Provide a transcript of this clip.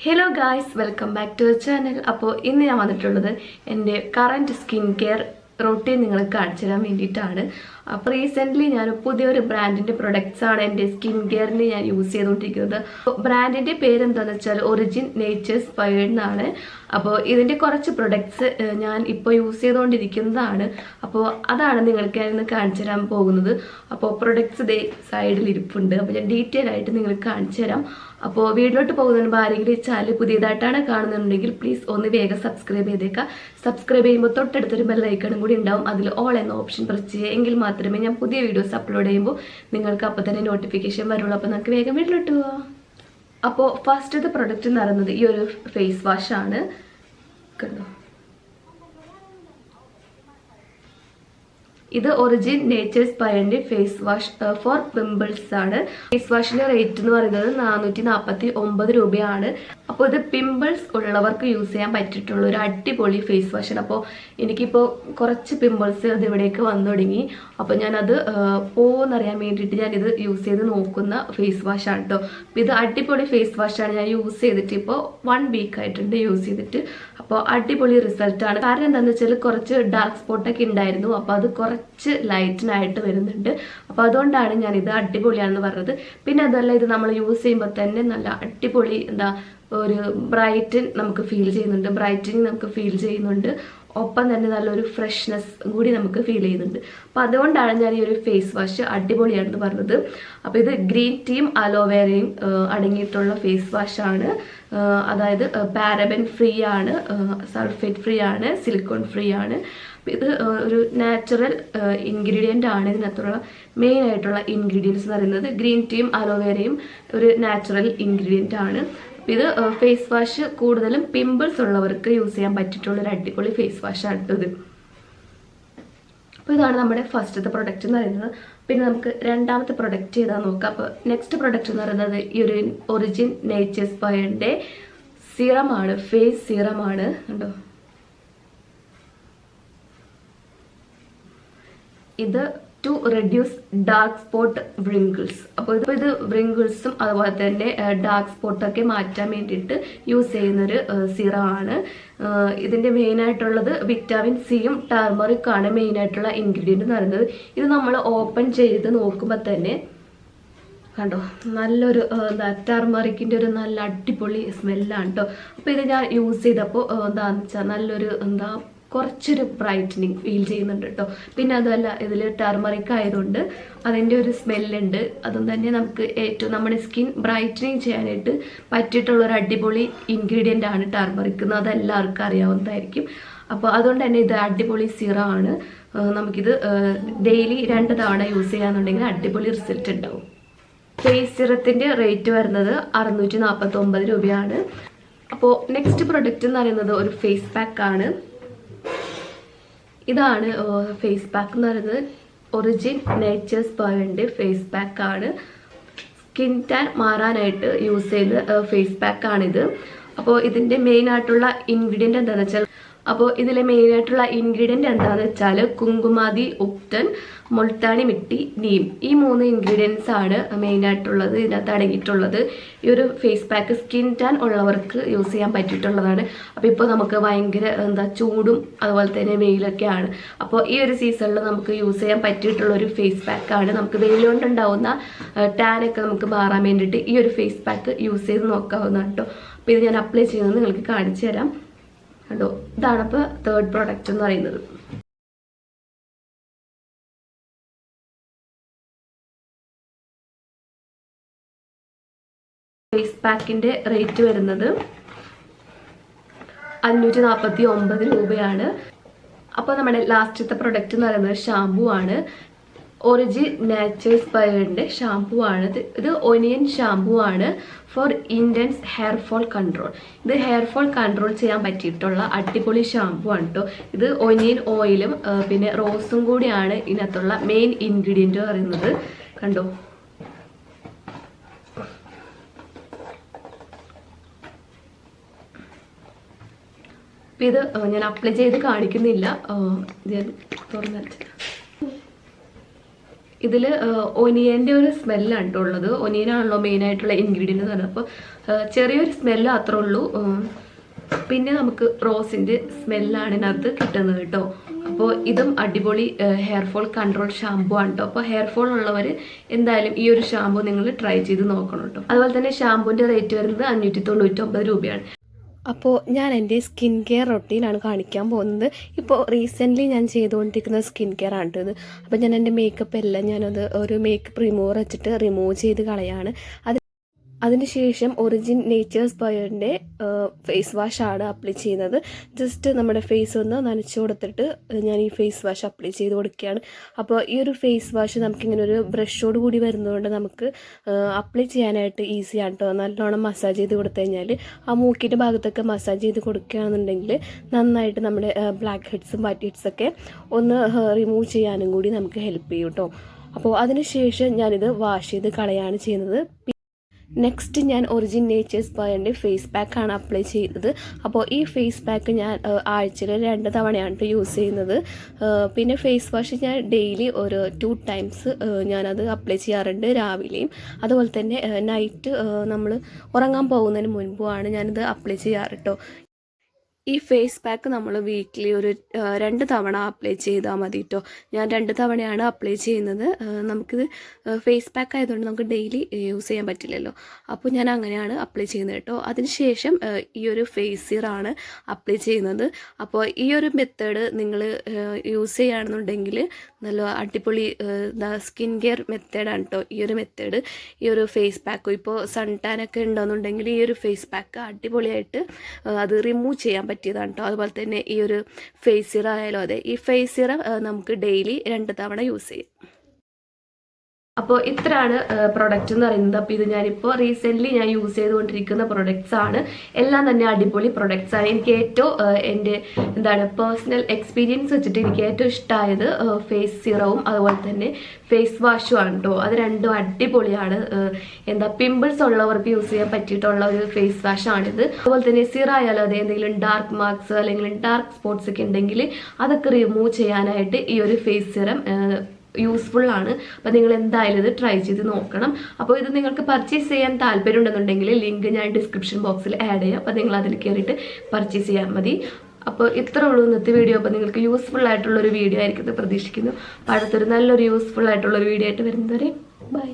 Hello guys, welcome back to the channel. അപ്പോൾ ഇന്ന് ഞാൻ വന്നിട്ടുള്ളത് എൻ്റെ കറന്റ് സ്കിൻ കെയർ റൊട്ടീൻ നിങ്ങൾക്ക് കാണിച്ചു തരാൻ വേണ്ടിയിട്ടാണ്. അപ്പോൾ റീസെൻ്റ്ലി ഞാൻ പുതിയൊരു ബ്രാൻഡിൻ്റെ പ്രൊഡക്ട്സ് ആണ് എൻ്റെ സ്കിൻ കെയറിന് ഞാൻ യൂസ് ചെയ്തുകൊണ്ടിരിക്കുന്നത്. ബ്രാൻഡിൻ്റെ പേര് എന്താണെന്ന് വെച്ചാൽ ഒറിജിൻ നേച്ചേഴ്സ്പയർഡ് എന്നാണ്. അപ്പോൾ ഇതിൻ്റെ കുറച്ച് പ്രൊഡക്ട്സ് ഞാൻ ഇപ്പോൾ യൂസ് ചെയ്തുകൊണ്ടിരിക്കുന്നതാണ്. അപ്പോൾ അതാണ് നിങ്ങൾക്ക് ഞാൻ ഇന്ന് കാണിച്ചു തരാൻ പോകുന്നത്. അപ്പോൾ പ്രൊഡക്ട്സ് ഇതേ സൈഡിൽ ഇരിപ്പുണ്ട്. അപ്പോൾ ഞാൻ ഡീറ്റെയിൽ ആയിട്ട് നിങ്ങൾക്ക് കാണിച്ചു തരാം. അപ്പോൾ വീട്ടിലോട്ട് പോകുന്നതിന് ആരെങ്കിലും ഈ ചാനൽ പുതിയതായിട്ടാണ് കാണുന്നുണ്ടെങ്കിൽ പ്ലീസ് ഒന്ന് വേഗം സബ്സ്ക്രൈബ് ചെയ്തേക്കാം. സബ്സ്ക്രൈബ് ചെയ്യുമ്പോൾ തൊട്ടടുത്തൊരു ബെല്ലൈക്കണും കൂടി ഉണ്ടാവും. അതിൽ ഓൾ എന്ന ഓപ്ഷൻ പ്രസ് ചെയ്യുക. എങ്കിൽ മാത്രമേ ഞാൻ പുതിയ വീഡിയോസ് അപ്ലോഡ് ചെയ്യുമ്പോൾ നിങ്ങൾക്ക് അപ്പോൾ തന്നെ നോട്ടിഫിക്കേഷൻ വരുള്ളൂ. അപ്പോൾ നമുക്ക് വേഗം വീട്ടിലോട്ട് പോവാം. അപ്പോൾ ഫസ്റ്റത്തെ പ്രൊഡക്റ്റ് എന്ന് പറയുന്നത് ഈ ഒരു ഫേസ് വാഷ് ആണ്. കണ്ടോ, ഇത് origin nature inspired face wash for pimples ആണ്. ഫേസ് വാഷിന്റെ റേറ്റ് എന്ന് പറയുന്നത് 449 രൂപയാണ്. അപ്പോൾ ഇത് പിമ്പിൾസ് ഉള്ളവർക്ക് യൂസ് ചെയ്യാൻ പറ്റിയിട്ടുള്ള ഒരു അടിപൊളി ഫേസ് വാഷ് ആണ്. അപ്പോൾ എനിക്കിപ്പോൾ കുറച്ച് പിമ്പിൾസ് അത് ഇവിടേക്ക് വന്നു തുടങ്ങി. അപ്പോൾ ഞാനത് പോകുന്നറിയാൻ വേണ്ടിയിട്ട് ഞാനിത് യൂസ് ചെയ്ത് നോക്കുന്ന ഫേസ് വാഷ് ആണ് കേട്ടോ. അപ്പോൾ ഇത് അടിപൊളി ഫേസ് വാഷാണ്. ഞാൻ യൂസ് ചെയ്തിട്ട് ഇപ്പോൾ 1 വീക്ക് ആയിട്ടുണ്ട് യൂസ് ചെയ്തിട്ട്. അപ്പോൾ അടിപൊളി റിസൾട്ടാണ്. കാരണം എന്താണെന്ന് വെച്ചാൽ കുറച്ച് ഡാർക്ക് സ്പോട്ടൊക്കെ ഉണ്ടായിരുന്നു. അപ്പോൾ അത് കുറച്ച് ലൈറ്റനായിട്ട് വരുന്നുണ്ട്. അപ്പോൾ അതുകൊണ്ടാണ് ഞാനിത് അടിപൊളിയാണെന്ന് പറഞ്ഞത്. പിന്നെ അതല്ല, ഇത് നമ്മൾ യൂസ് ചെയ്യുമ്പോൾ തന്നെ നല്ല അടിപൊളി ഒരു ബ്രൈറ്റനിങ് നമുക്ക് ഫീൽ ചെയ്യുന്നുണ്ട്. ഒപ്പം തന്നെ നല്ലൊരു ഫ്രഷ്നെസ് കൂടി നമുക്ക് ഫീൽ ചെയ്യുന്നുണ്ട്. അപ്പോൾ അതുകൊണ്ടാണ് ഞാൻ ഈ ഒരു ഫേസ് വാഷ് അടിപൊളിയാണെന്ന് പറഞ്ഞത്. അപ്പോൾ ഇത് ഗ്രീൻ ടീയും അലോവേരയും അടങ്ങിയിട്ടുള്ള ഫേസ് വാഷാണ്. അതായത് പാരബൻ ഫ്രീ ആണ്, സൾഫേറ്റ് ഫ്രീ ആണ്, സിലിക്കോൺ ഫ്രീ ആണ്. ഇത് ഒരു നാച്ചുറൽ ഇൻഗ്രീഡിയൻ്റ് ആണ്. ഇതിനകത്തുള്ള മെയിൻ ആയിട്ടുള്ള ഇൻഗ്രീഡിയൻസ് എന്ന് പറയുന്നത് ഗ്രീൻ ടീയും അലോവേരയും ഒരു നാച്ചുറൽ ഇൻഗ്രീഡിയൻ്റ് ആണ്. ഇത് ഫേസ് വാഷ് കൂടുതലും പിമ്പിൾസ് ഉള്ളവർക്ക് യൂസ് ചെയ്യാൻ പറ്റിയിട്ടുള്ള ഒരു അടിപൊളി ഫേസ് വാഷാണ് ഇത്. അപ്പോൾ ഇതാണ് നമ്മുടെ ഫസ്റ്റത്തെ പ്രൊഡക്റ്റ് എന്ന് പറയുന്നത്. പിന്നെ നമുക്ക് രണ്ടാമത്തെ പ്രൊഡക്റ്റ് ചെയ്താൽ നോക്കാം. അപ്പോൾ നെക്സ്റ്റ് പ്രൊഡക്റ്റ് എന്ന് പറയുന്നത് ഈ ഒരു ഒറിജിൻ നേച്ചേഴ്സ്പയർഡിൻ്റെ സീറമാണ്, ഫേസ് സീറമാണ്. കണ്ടോ, ഇത് to reduce dark spot wrinkles. അപ്പോൾ ഇത് വ്രിങ്കിൾസും അതുപോലെ തന്നെ ഡാർക്ക് സ്പോട്ടൊക്കെ മാറ്റാൻ വേണ്ടിയിട്ട് യൂസ് ചെയ്യുന്നൊരു സീറമാണ്. ഇതിൻ്റെ മെയിനായിട്ടുള്ളത് വിറ്റാമിൻ സിയും ടർമറിക്കും ആണ് മെയിനായിട്ടുള്ള ഇൻഗ്രീഡിയൻ്റ് എന്ന് പറയുന്നത്. ഇത് നമ്മൾ ഓപ്പൺ ചെയ്ത് നോക്കുമ്പോൾ തന്നെ കണ്ടോ, നല്ലൊരു ടർമറിക്കിൻ്റെ ഒരു നല്ല അടിപൊളി സ്മെല്ലാണ് കേട്ടോ. അപ്പോൾ ഇത് ഞാൻ യൂസ് ചെയ്തപ്പോൾ എന്താണെന്ന് വെച്ചാൽ നല്ലൊരു കുറച്ചൊരു ബ്രൈറ്റനിങ് ഫീൽ ചെയ്യുന്നുണ്ട് കേട്ടോ. പിന്നെ അതല്ല, ഇതിൽ ടർമറിക് ആയതുകൊണ്ട് അതിൻ്റെ ഒരു സ്മെല്ലുണ്ട്. അതും തന്നെ നമുക്ക് ഏറ്റവും നമ്മുടെ സ്കിൻ ബ്രൈറ്റനിങ് ചെയ്യാനായിട്ട് പറ്റിയിട്ടുള്ളൊരു അടിപൊളി ഇൻഗ്രീഡിയൻ്റ് ആണ് ടർമറിക്. അതെല്ലാവർക്കും അറിയാവുന്നതായിരിക്കും. അപ്പോൾ അതുകൊണ്ട് തന്നെ ഇത് അടിപൊളി സീറമാണ്. നമുക്കിത് ഡെയിലി 2 തവണ യൂസ് ചെയ്യാന്നുണ്ടെങ്കിൽ അടിപൊളി റിസൾട്ട് ഉണ്ടാവും. ഫേസ് സിറത്തിൻ്റെ റേറ്റ് വരുന്നത് 649 രൂപയാണ്. അപ്പോൾ നെക്സ്റ്റ് പ്രൊഡക്റ്റ് എന്ന് പറയുന്നത് ഒരു ഫേസ് പാക്ക് ആണ്. ഇതാണ് ഫേസ് പാക്ക് എന്ന് പറയുന്നത് ഒറിജിൻ നേച്ചേഴ്സ്പയർഡിൻ്റെ ഫേസ് പാക്ക് ആണ്. സ്കിൻ ടാൻ മാറാനായിട്ട് യൂസ് ചെയ്ത ഫേസ് പാക്ക് ആണിത്. അപ്പോൾ ഇതിൻ്റെ മെയിനായിട്ടുള്ള ഇൻഗ്രീഡിയൻ്റ് എന്താണെന്ന് വെച്ചാൽ കുങ്കുമാതി, ഉപ്തൻ, മുൾട്ടാനി മിട്ടി, നീം, ഈ 3 ഇൻഗ്രീഡിയൻസ് ആണ് മെയിനായിട്ടുള്ളത് ഇതിനകത്ത് അടങ്ങിയിട്ടുള്ളത്. ഈ ഒരു ഫേസ് പാക്ക് സ്കിൻ ടാൻ ഉള്ളവർക്ക് യൂസ് ചെയ്യാൻ പറ്റിയിട്ടുള്ളതാണ്. അപ്പോൾ ഇപ്പോൾ നമുക്ക് ഭയങ്കര ചൂടും അതുപോലെ തന്നെ വെയിലൊക്കെയാണ്. അപ്പോൾ ഈ ഒരു സീസണിൽ നമുക്ക് യൂസ് ചെയ്യാൻ പറ്റിയിട്ടുള്ള ഒരു ഫേസ് പാക്കാണ്. നമുക്ക് വെയിൽ കൊണ്ടുണ്ടാവുന്ന ടാനൊക്കെ നമുക്ക് മാറാൻ വേണ്ടിയിട്ട് ഈ ഒരു ഫേസ് പാക്ക് യൂസ് ചെയ്ത് നോക്കാവുന്നതാണ് കേട്ടോ. അപ്പോൾ ഇത് ഞാൻ അപ്ലൈ ചെയ്യുന്നത് നിങ്ങൾക്ക് കാണിച്ചു തരാം. കണ്ടോ, ഇതാണ് ഇപ്പോൾ തേർഡ് പ്രോഡക്റ്റ് എന്ന് പറയുന്നത്. ഫേസ് പാക്കിന്റെ റേറ്റ് വരുന്നത് 549 രൂപയാണ്. അപ്പോൾ നമ്മുടെ ലാസ്റ്റത്തെ പ്രൊഡക്റ്റ് എന്ന് പറയുന്നത് ഷാമ്പു ആണ്. ഒറിജിൻ നേച്ചേഴ്സ്പയർഡിൻ്റെ ഷാമ്പു ആണ്. ഇത് ഒനിയൻ ഷാമ്പു ആണ് for intense hair fall control. ഇത് ഹെയർ ഫോൾ കൺട്രോൾ ചെയ്യാൻ പറ്റിയിട്ടുള്ള അടിപൊളി ഷാമ്പു ആണ് കേട്ടോ. ഇത് ഒനിയൻ ഓയിലും പിന്നെ റോസും കൂടിയാണ് ഇതിനകത്തുള്ള മെയിൻ ഇൻഗ്രീഡിയൻറ്റ് പറയുന്നത്. കണ്ടോ, ഇത് ഞാൻ അപ്ലൈ ചെയ്ത് കാണിക്കുന്നില്ല, ഞാൻ തുറന്നു വെച്ചിട്ട്. ഇതിൽ ഒനിയൻ്റെ ഒരു സ്മെല്ലാണ് കേട്ടോ ഉള്ളത്. ഒനിയനാണല്ലോ മെയിനായിട്ടുള്ള ഇൻഗ്രീഡിയൻ്റ് എന്ന് പറഞ്ഞത്. അപ്പോൾ ചെറിയൊരു സ്മെല്ല് അത്രേ ഉള്ളൂ. പിന്നെ നമുക്ക് റോസിൻ്റെ സ്മെല്ലാണ് ഇതിനകത്ത് കിട്ടുന്നത് കേട്ടോ. അപ്പോൾ ഇതും അടിപൊളി ഹെയർ ഫോൾ കൺട്രോൾ ഷാമ്പു ആണ് കേട്ടോ. അപ്പോൾ ഹെയർ ഫോൾ ഉള്ളവർ എന്തായാലും ഈ ഒരു ഷാമ്പു നിങ്ങൾ ട്രൈ ചെയ്ത് നോക്കണം കേട്ടോ. അതുപോലെ തന്നെ ഷാമ്പുവിൻ്റെ റേറ്റ് വരുന്നത് 599 രൂപയാണ്. അപ്പോൾ ഞാൻ എൻ്റെ സ്കിൻ കെയർ റൊട്ടീനാണ് കാണിക്കാൻ പോകുന്നത്. ഇപ്പോൾ റീസെൻ്റ്ലി ഞാൻ ചെയ്തുകൊണ്ടിരിക്കുന്ന സ്കിൻ കെയർ ആണ് ഇത്. അപ്പോൾ ഞാൻ എൻ്റെ മേക്കപ്പ് എല്ലാം ഞാനത് ഒരു മേക്കപ്പ് റിമൂവർ വെച്ചിട്ട് റിമൂവ് ചെയ്ത് കളയാണ്. അതിനുശേഷം ഒറിജിൻ നേച്ചേഴ്സ്പയറിൻ്റെ ഫേസ് വാഷാണ് അപ്ലൈ ചെയ്യുന്നത്. ജസ്റ്റ് നമ്മുടെ ഫേസ് ഒന്ന് നനച്ച് കൊടുത്തിട്ട് ഞാൻ ഈ ഫേസ് വാഷ് അപ്ലൈ ചെയ്ത് കൊടുക്കുകയാണ്. അപ്പോൾ ഈ ഒരു ഫേസ് വാഷ് നമുക്കിങ്ങനെ ഒരു ബ്രഷോട് കൂടി വരുന്നതുകൊണ്ട് നമുക്ക് അപ്ലൈ ചെയ്യാനായിട്ട് ഈസിയാണ് കേട്ടോ. നല്ലോണം മസാജ് ചെയ്ത് കൊടുത്തു കഴിഞ്ഞാൽ ആ മൂക്കിൻ്റെ ഭാഗത്തൊക്കെ മസാജ് ചെയ്ത് കൊടുക്കുകയാണെന്നുണ്ടെങ്കിൽ നന്നായിട്ട് നമ്മുടെ ബ്ലാക്ക് ഹെഡ്സും വൈറ്റ് ഹെഡ്സൊക്കെ ഒന്ന് റിമൂവ് ചെയ്യാനും കൂടി നമുക്ക് ഹെൽപ്പ് ചെയ്യും കേട്ടോ. അപ്പോൾ അതിനുശേഷം ഞാനിത് വാഷ് ചെയ്ത് കളയാണ് ചെയ്യുന്നത്. നെക്സ്റ്റ് ഞാൻ ഒറിജിൻ നേച്ചേഴ്സ്പയറിൻ്റെ ഫേസ് പാക്കാണ് അപ്ലൈ ചെയ്യുന്നത്. അപ്പോൾ ഈ ഫേസ് പാക്ക് ഞാൻ ആഴ്ചയിൽ 2 തവണയാണ് യൂസ് ചെയ്യുന്നത്. പിന്നെ ഫേസ് വാഷ് ഞാൻ ഡെയിലി ഒരു 2 ടൈംസ് ഞാനത് അപ്ലൈ ചെയ്യാറുണ്ട്. രാവിലെയും അതുപോലെ തന്നെ നൈറ്റ് നമ്മൾ ഉറങ്ങാൻ പോകുന്നതിന് മുൻപുമാണ് ഞാനിത് അപ്ലൈ ചെയ്യാറ് കേട്ടോ. ഈ ഫേസ് പാക്ക് നമ്മൾ വീക്കിലി ഒരു 2 തവണ അപ്ലൈ ചെയ്താൽ മതി കേട്ടോ. ഞാൻ 2 തവണയാണ് അപ്ലൈ ചെയ്യുന്നത്. നമുക്കിത് ഫേസ് പാക്ക് ആയതുകൊണ്ട് നമുക്ക് ഡെയിലി യൂസ് ചെയ്യാൻ പറ്റില്ലല്ലോ. അപ്പോൾ ഞാൻ അങ്ങനെയാണ് അപ്ലൈ ചെയ്യുന്നത് കേട്ടോ. അതിനുശേഷം ഈ ഒരു ഫേസ് സിറാണ് അപ്ലൈ ചെയ്യുന്നത്. അപ്പോൾ ഈ ഒരു മെത്തേഡ് നിങ്ങൾ യൂസ് ചെയ്യുകയാണെന്നുണ്ടെങ്കിൽ നല്ല അടിപൊളി സ്കിൻ കെയർ മെത്തേഡാണ് കേട്ടോ ഈ ഒരു മെത്തേഡ്. ഈ ഒരു ഫേസ് പാക്ക് ഇപ്പോൾ സൺ ടാനൊക്കെ ഉണ്ടെന്നുണ്ടെങ്കിൽ ഈ ഒരു ഫേസ് പാക്ക് അടിപൊളിയായിട്ട് അത് റിമൂവ് ചെയ്യാൻ പറ്റിയതാണ് കേട്ടോ. അതുപോലെ തന്നെ ഈ ഒരു ഫേസ് സിറം ആയാലും അതെ, ഈ ഫേസ് സിറം നമുക്ക് ഡെയിലി 2 തവണ യൂസ് ചെയ്യും. അപ്പോൾ ഇത്രയാണ് പ്രൊഡക്റ്റ് എന്ന് പറയുന്നത്. അപ്പോൾ ഇത് ഞാനിപ്പോൾ റീസെൻ്റ്ലി ഞാൻ യൂസ് ചെയ്തുകൊണ്ടിരിക്കുന്ന പ്രൊഡക്ട്സ് ആണ്. എല്ലാം തന്നെ അടിപൊളി പ്രൊഡക്ട്സ് ആണ്. എനിക്ക് ഏറ്റവും എൻ്റെ പേഴ്സണൽ എക്സ്പീരിയൻസ് വെച്ചിട്ട് എനിക്ക് ഏറ്റവും ഇഷ്ടമായത് ഫേസ് സിറവും അതുപോലെ തന്നെ ഫേസ് വാഷും ആണ് കേട്ടോ. അത് രണ്ടും അടിപൊളിയാണ്. പിമ്പിൾസ് ഉള്ളവർക്ക് യൂസ് ചെയ്യാൻ പറ്റിയിട്ടുള്ള ഒരു ഫേസ് വാഷാണിത്. അതുപോലെ തന്നെ സിറ ആയാലും അതെ, എന്തെങ്കിലും ഡാർക്ക് മാർക്സ് അല്ലെങ്കിൽ ഡാർക്ക് സ്പോട്ട്സ് ഒക്കെ ഉണ്ടെങ്കിൽ അതൊക്കെ റിമൂവ് ചെയ്യാനായിട്ട് ഈ ഒരു ഫേസ് സിറം യൂസ്ഫുൾ ആണ്. അപ്പോൾ നിങ്ങൾ എന്തായാലും ഇത് ട്രൈ ചെയ്ത് നോക്കണം. അപ്പോൾ ഇത് നിങ്ങൾക്ക് പർച്ചേസ് ചെയ്യാൻ താല്പര്യം ഉണ്ടെന്നുണ്ടെങ്കിൽ ലിങ്ക് ഞാൻ ഡിസ്ക്രിപ്ഷൻ ബോക്സിൽ ആഡ് ചെയ്യാം. അപ്പോൾ നിങ്ങൾ അതിൽ കയറിയിട്ട് പർച്ചേസ് ചെയ്യാൻ മതി. അപ്പോൾ ഇത്ര ഉള്ളൂ ഇന്നത്തെ വീഡിയോ. അപ്പോൾ നിങ്ങൾക്ക് യൂസ്ഫുൾ ആയിട്ടുള്ളൊരു വീഡിയോ ആയിരിക്കും പ്രതീക്ഷിക്കുന്നു. അപ്പോൾ അടുത്തൊരു നല്ലൊരു യൂസ്ഫുൾ ആയിട്ടുള്ളൊരു വീഡിയോ ആയിട്ട് വരുന്നവരെ ബൈ.